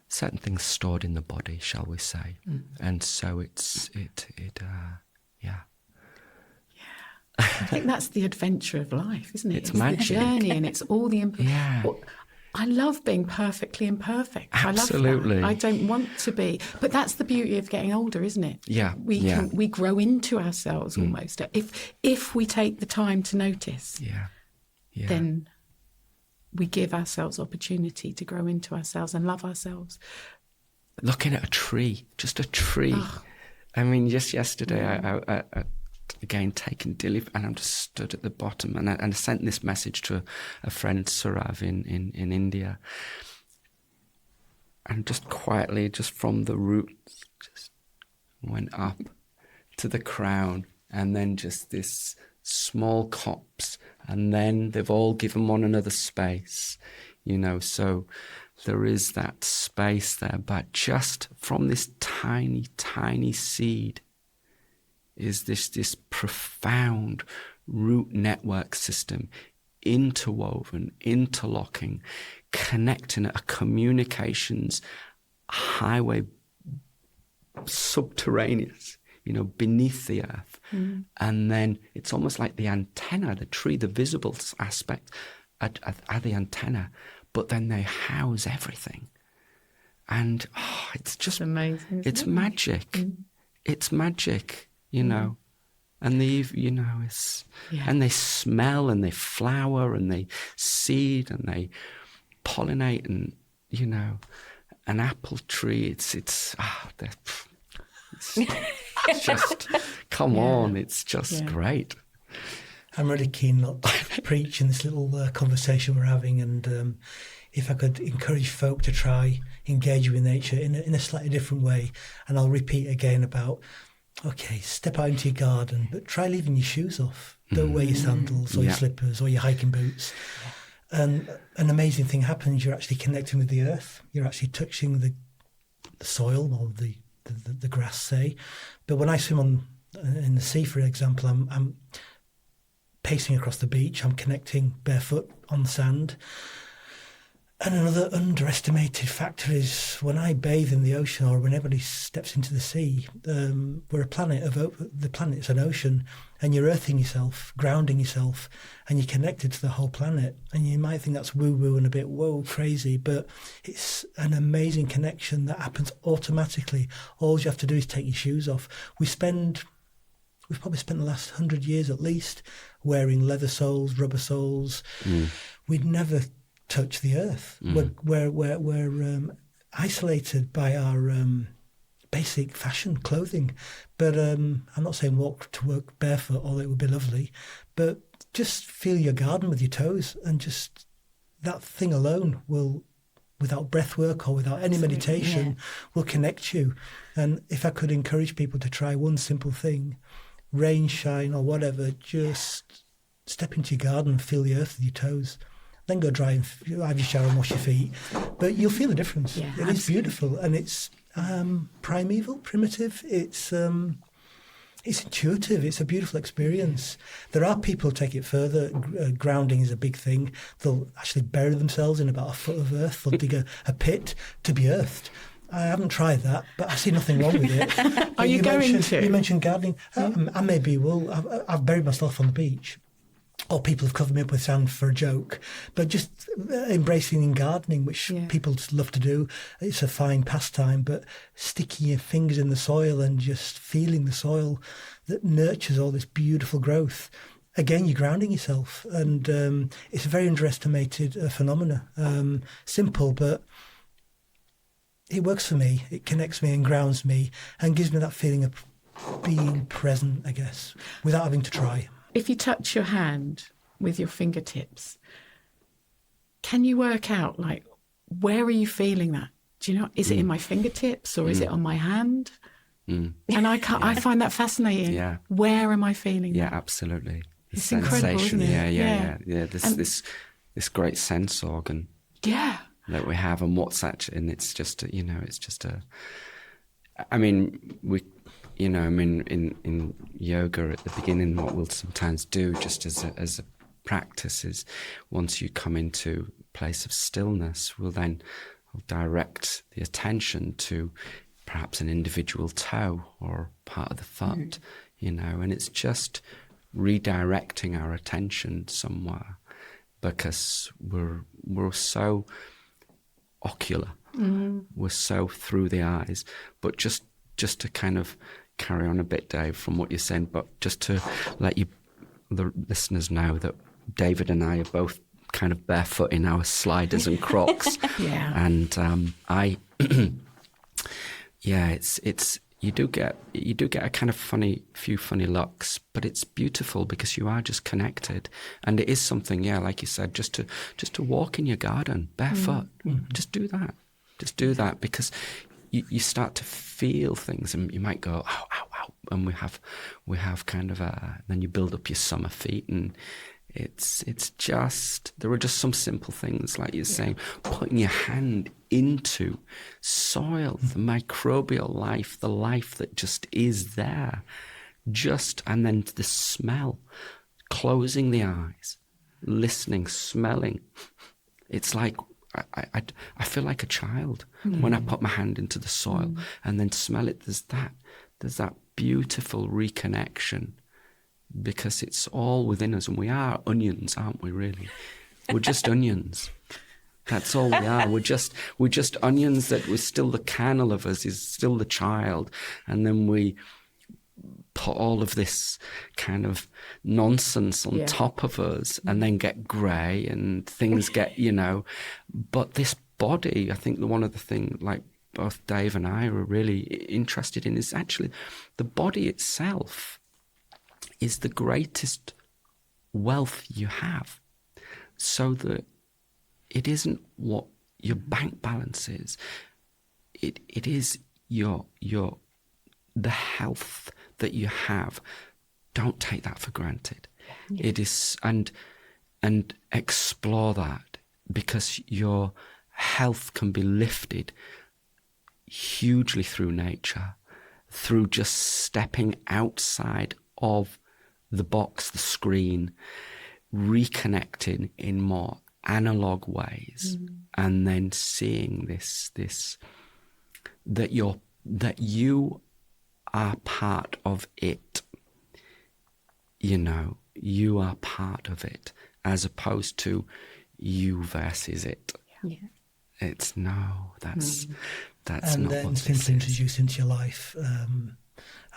things stored in the body, shall we say. And so yeah. I think that's the adventure of life, isn't it? It's magic. The journey, and it's all the I love being perfectly imperfect. Absolutely. I love that. I don't want to be. But that's the beauty of getting older, isn't it? Yeah. We grow into ourselves almost. If we take the time to notice, then we give ourselves opportunity to grow into ourselves and love ourselves. Looking at a tree, just a tree. Oh. I mean, just yesterday, I again taking Dilly, and I'm just stood at the bottom, and I sent this message to a friend, Surav, in India, and just quietly, just from the roots, just went up to the crown, and then just this small copse, and then they've all given one another space, so there is that space there, but just from this tiny, tiny seed is this profound root network system, interwoven, interlocking, connecting a communications highway, subterraneous, beneath the earth. And then it's almost like the antenna, the tree, the visible aspect are the antenna, but then they house everything. And it's just amazing. It's magic. It's magic. And and they smell and they flower and they seed and they pollinate, and an apple tree. It's just come on. It's just great. I'm really keen not to preach in this little conversation we're having, and if I could encourage folk to try engage with nature in a slightly different way, and I'll repeat again about. Okay, step out into your garden, but try leaving your shoes off. Don't wear your sandals or your slippers or your hiking boots. And an amazing thing happens. You're actually connecting with the earth. You're actually touching the soil or the grass, say. But when I swim in the sea, for example, I'm pacing across the beach. I'm connecting barefoot on the sand. And another underestimated factor is when I bathe in the ocean, or when everybody steps into the sea, we're a planet the planet's an ocean, and you're earthing yourself, grounding yourself, and you're connected to the whole planet. And you might think that's woo-woo and a bit crazy, but it's an amazing connection that happens automatically. All you have to do is take your shoes off. We've probably spent the last 100 years at least wearing leather soles, rubber soles. We'd never touch the earth. We're isolated by our basic fashion clothing. But I'm not saying walk to work barefoot, although it would be lovely. But just feel your garden with your toes, and just that thing alone will, without breath work or without any meditation, will connect you. And if I could encourage people to try one simple thing, rain, shine or whatever, just step into your garden and feel the earth with your toes. Then go dry and have your shower and wash your feet. But you'll feel the difference. Yeah, it is beautiful, and it's primeval, primitive. It's intuitive. It's a beautiful experience. There are people who take it further. Grounding is a big thing. They'll actually bury themselves in about a foot of earth. They'll dig a pit to be earthed. I haven't tried that, but I see nothing wrong with it. Are you going to? You mentioned gardening. I maybe will. I've buried myself on the beach. Or people have covered me up with sand for a joke. But just embracing in gardening, which people just love to do. It's a fine pastime, but sticking your fingers in the soil and just feeling the soil that nurtures all this beautiful growth. Again, you're grounding yourself. And it's a very underestimated phenomena. Simple, but it works for me. It connects me and grounds me and gives me that feeling of being present, I guess, without having to try. If you touch your hand with your fingertips, can you work out, like, where are you feeling that? Do you know, is it in my fingertips or is it on my hand? And I find that fascinating. Yeah. Where am I feeling that? Yeah, absolutely. The it's sensation. incredible, isn't it? Yeah. This great sense organ. Yeah. That we have, and what's actually, and it's just, I mean, in yoga at the beginning, what we'll sometimes do just as a practice is, once you come into a place of stillness, we'll direct the attention to perhaps an individual toe or part of the foot, and it's just redirecting our attention somewhere, because we're so ocular, we're so through the eyes. But just to kind of carry on a bit, Dave, from what you're saying, but just to let the listeners know that David and I are both kind of barefoot in our sliders and Crocs. And it's you do get a kind of few funny looks, but it's beautiful because you are just connected. And it is something, like you said, just to walk in your garden barefoot. Just do that because you start to feel things, and you might go, ow, ow, ow. And we have kind of then you build up your summer feet, and it's just, there are just some simple things, like you're saying, putting your hand into soil, the microbial life, the life that just is there, and then the smell, closing the eyes, listening, smelling. It's like, I feel like a child when I put my hand into the soil and then smell it. There's that beautiful reconnection, because it's all within us, and we are onions, aren't we? Really, we're just onions. That's all we are. We're just onions. That we're still, the kernel of us is still the child, and then we put all of this kind of nonsense on top of us, and then get grey and things get, but this body, I think one of the things, like both Dave and I are really interested in, is actually the body itself is the greatest wealth you have, so that it isn't what your bank balance is. It is the health that you have. Don't take that for granted. It is, and explore that, because your health can be lifted hugely through nature, through just stepping outside of the box, the screen, reconnecting in more analog ways, and then seeing this that you are part of it. You are part of it, as opposed to you versus it. It's that's and not then what simply this introduce is. into your life.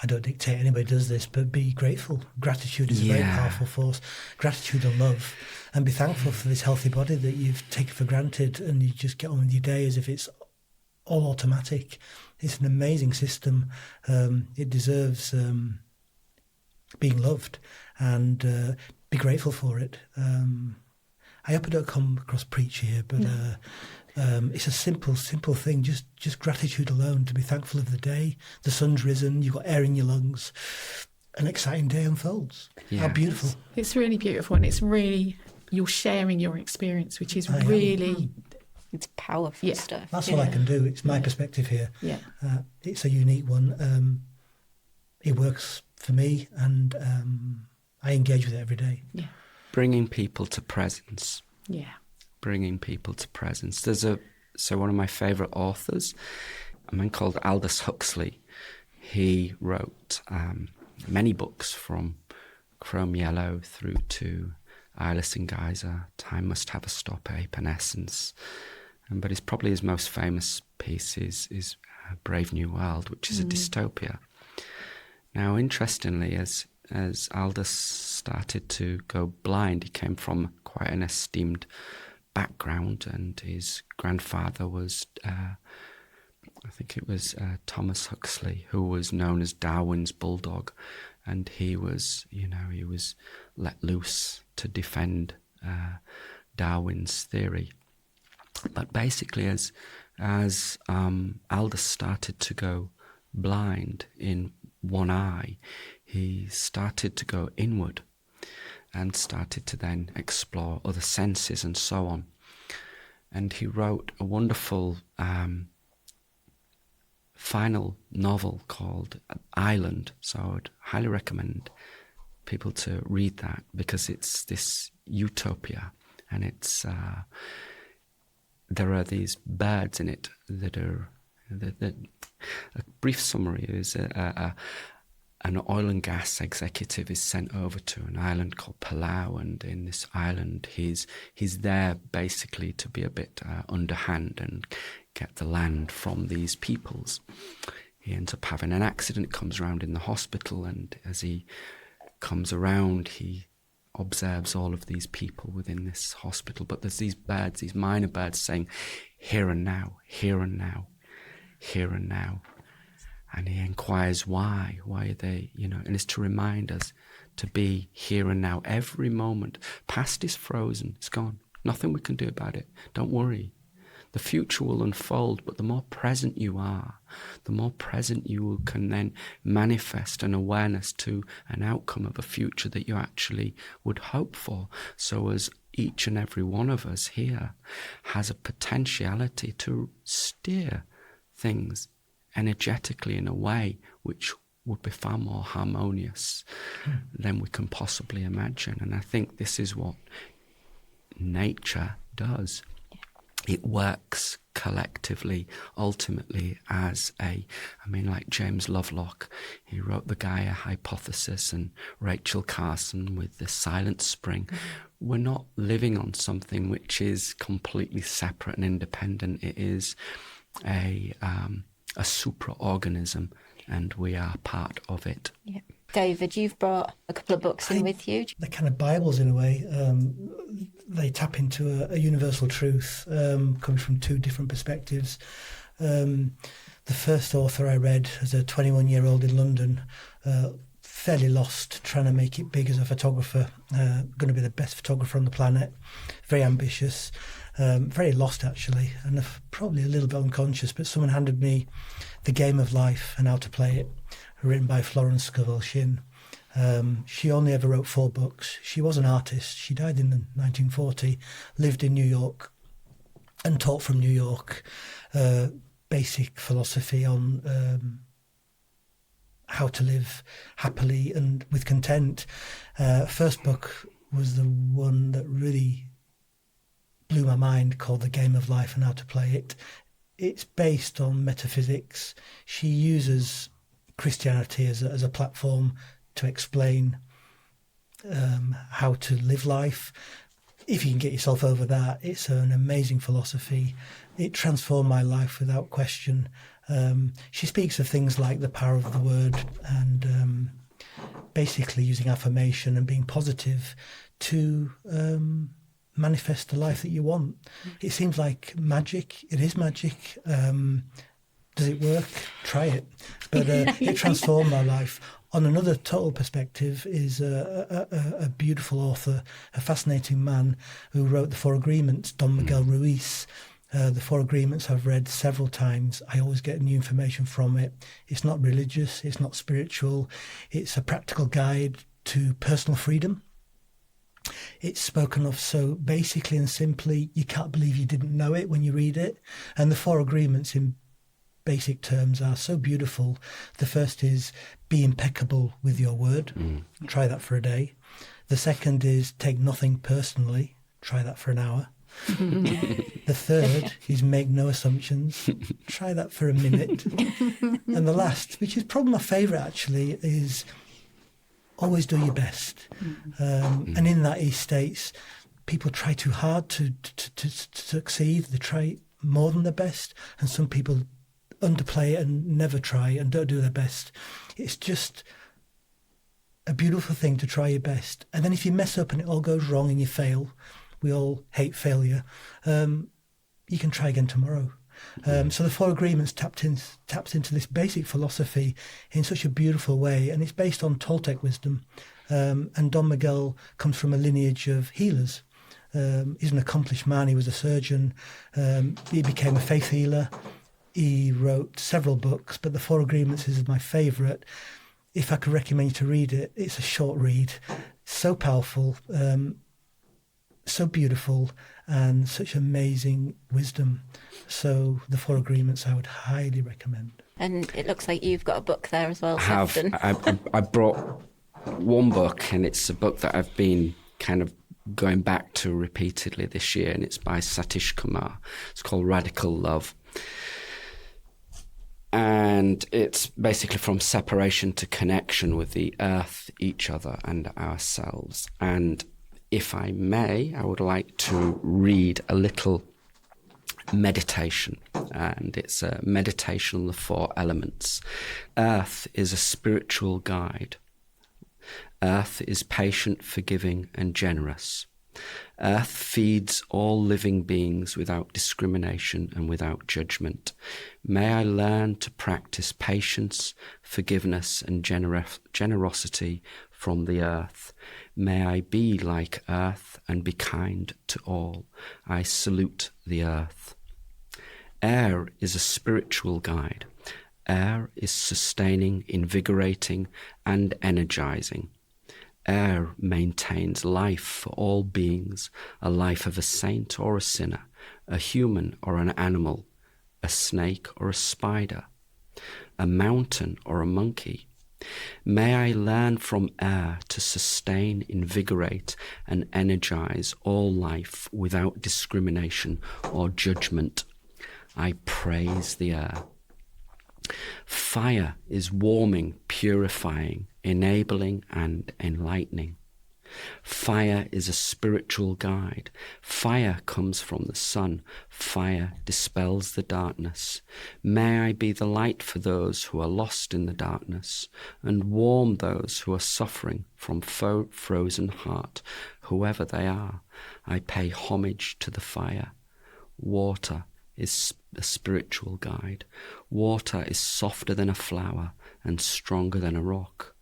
I don't dictate anybody does this, but be grateful. Gratitude is a very powerful force. Gratitude and love. and be thankful for this healthy body that you've taken for granted, and you just get on with your day as if it's all automatic. It's an amazing system. It deserves being loved, and be grateful for it. I hope I don't come across preachy here, but it's a simple thing. Just gratitude alone, to be thankful of the day. The sun's risen, you've got air in your lungs, an exciting day unfolds. Yeah. How beautiful. It's really beautiful, and it's really, you're sharing your experience, which is really... It's powerful stuff. That's all I can do. It's my perspective here. Yeah. It's a unique one. It works for me, and I engage with it every day. Yeah. Bringing people to presence. Yeah. Bringing people to presence. So one of my favourite authors, a man called Aldous Huxley, he wrote many books from Chrome Yellow through to Eyeless and Geyser, Time Must Have a Stop, Ape and Essence. But probably his most famous piece is Brave New World, which is a dystopia. Now, interestingly, as Aldous started to go blind, he came from quite an esteemed background, and his grandfather was, I think it was Thomas Huxley, who was known as Darwin's bulldog, and he was let loose to defend Darwin's theory. But basically, as Aldous started to go blind in one eye, he started to go inward and started to then explore other senses and so on. And he wrote a wonderful final novel called Island. So I would highly recommend people to read that, because it's this utopia, and it's there are these birds in it that are... A brief summary is an oil and gas executive is sent over to an island called Palau, and in this island he's there basically to be a bit underhand and get the land from these peoples. He ends up having an accident, comes around in the hospital, and as he comes around he observes all of these people within this hospital, but there's these birds, these minor birds saying, here and now, here and now, here and now. And he inquires why are they, and it's to remind us to be here and now. Every moment, past is frozen, it's gone, nothing we can do about it, don't worry. The future will unfold, but the more present you are, the more present you can then manifest an awareness to an outcome of a future that you actually would hope for. So as each and every one of us here has a potentiality to steer things energetically in a way which would be far more harmonious than we can possibly imagine. And I think this is what nature does. It works collectively, ultimately, as like James Lovelock, he wrote the Gaia Hypothesis, and Rachel Carson with the Silent Spring. We're not living on something which is completely separate and independent. It is a supra-organism, and we are part of it. Yeah. David, you've brought a couple of books in with you. They're kind of Bibles in a way. They tap into a universal truth, coming from two different perspectives. The first author I read as a 21-year-old in London, fairly lost, trying to make it big as a photographer, going to be the best photographer on the planet, very ambitious, very lost actually, and probably a little bit unconscious, but someone handed me The Game of Life and How to Play It, written by Florence Scovel Shinn. She only ever wrote 4 books. She was an artist. She died in 1940, lived in New York and taught from New York basic philosophy on how to live happily and with content. First book was the one that really blew my mind, called The Game of Life and How to Play It. It's based on metaphysics. She uses Christianity as a platform to explain how to live life. If you can get yourself over that, it's an amazing philosophy. It transformed my life without question. She speaks of things like the power of the word, and basically using affirmation and being positive to manifest the life that you want. It seems like magic. It is magic. Does it work? Try it. But it transformed my life. On another total perspective is a beautiful author, a fascinating man who wrote The Four Agreements, Don Miguel Ruiz. The Four Agreements I've read several times. I always get new information from it. It's not religious. It's not spiritual. It's a practical guide to personal freedom. It's spoken of so basically and simply, you can't believe you didn't know it when you read it. And the Four Agreements in basic terms are so beautiful. The first is be impeccable with your word. Try that for a day. The second is take nothing personally. Try that for an hour. The third is make no assumptions. Try that for a minute. And the last, which is probably my favourite actually, is always do your best. And in that he states, people try too hard to succeed. They try more than their best, and some people underplay it and never try and don't do their best. It's just a beautiful thing to try your best. And then if you mess up and it all goes wrong and you fail, we all hate failure, you can try again tomorrow. So the Four Agreements taps into this basic philosophy in such a beautiful way, and it's based on Toltec wisdom. And Don Miguel comes from a lineage of healers. He's an accomplished man. He was a surgeon. He became a faith healer. He wrote several books, but The Four Agreements is my favourite. If I could recommend you to read it, it's a short read, so powerful, so beautiful, and such amazing wisdom. So The Four Agreements I would highly recommend. And it looks like you've got a book there as well, have. Sefton. I brought one book, and it's a book that I've been kind of going back to repeatedly this year, and it's by Satish Kumar. It's called Radical Love. And it's basically from separation to connection with the earth, each other, and ourselves. And if I may, I would like to read a little meditation. And it's a meditation on the four elements. Earth is a spiritual guide. Earth is patient, forgiving, and generous. Earth feeds all living beings without discrimination and without judgment. May I learn to practice patience, forgiveness, and generosity from the earth. May I be like earth and be kind to all. I salute the earth. Air is a spiritual guide. Air is sustaining, invigorating, and energizing. Air maintains life for all beings, a life of a saint or a sinner, a human or an animal, a snake or a spider, a mountain or a monkey. May I learn from air to sustain, invigorate, and energize all life without discrimination or judgment. I praise the air. Fire is warming, purifying, enabling, and enlightening. Fire is a spiritual guide. Fire comes from the sun. Fire dispels the darkness. May I be the light for those who are lost in the darkness, and warm those who are suffering from frozen heart, whoever they are. I pay homage to the fire. Water is a spiritual guide. Water is softer than a flower and stronger than a rock.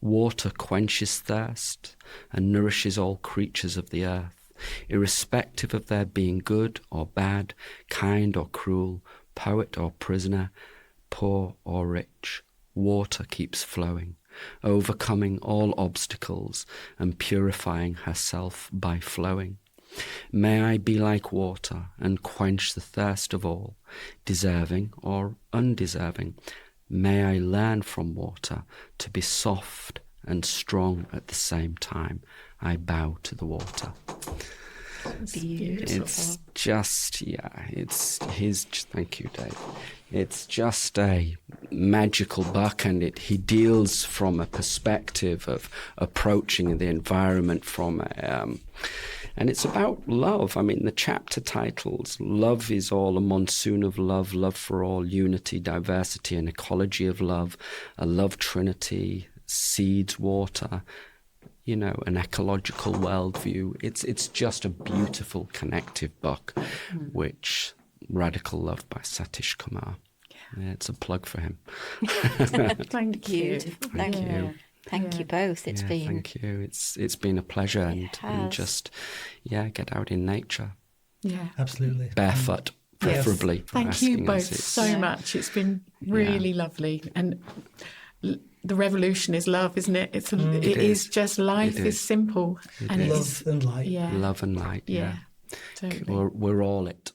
Water quenches thirst and nourishes all creatures of the earth, irrespective of their being good or bad, kind or cruel, poet or prisoner, poor or rich. Water keeps flowing, overcoming all obstacles and purifying herself by flowing. May I be like water and quench the thirst of all, deserving or undeserving. May I learn from water to be soft and strong at the same time. I bow to the water. Beautiful. It's just, thank you, Dave. It's just a magical book, and he deals from a perspective of approaching the environment from and it's about love. I mean, the chapter titles, Love is All, a monsoon of love, love for all, unity, diversity, and ecology of love, a love trinity, seeds, water, you know, an ecological worldview. It's just a beautiful connective book, which Radical Love by Satish Kumar. Yeah, it's a plug for him. Thank you. Thank you. Thank you both. It's been. Thank you. It's been a pleasure, and just get out in nature. Yeah, absolutely. Barefoot, preferably. Yes. Thank you both so much. It's been really lovely, and the revolution is love, isn't it? It is just life is simple, and love and light. Yeah, love and light. yeah. Totally. We're all it.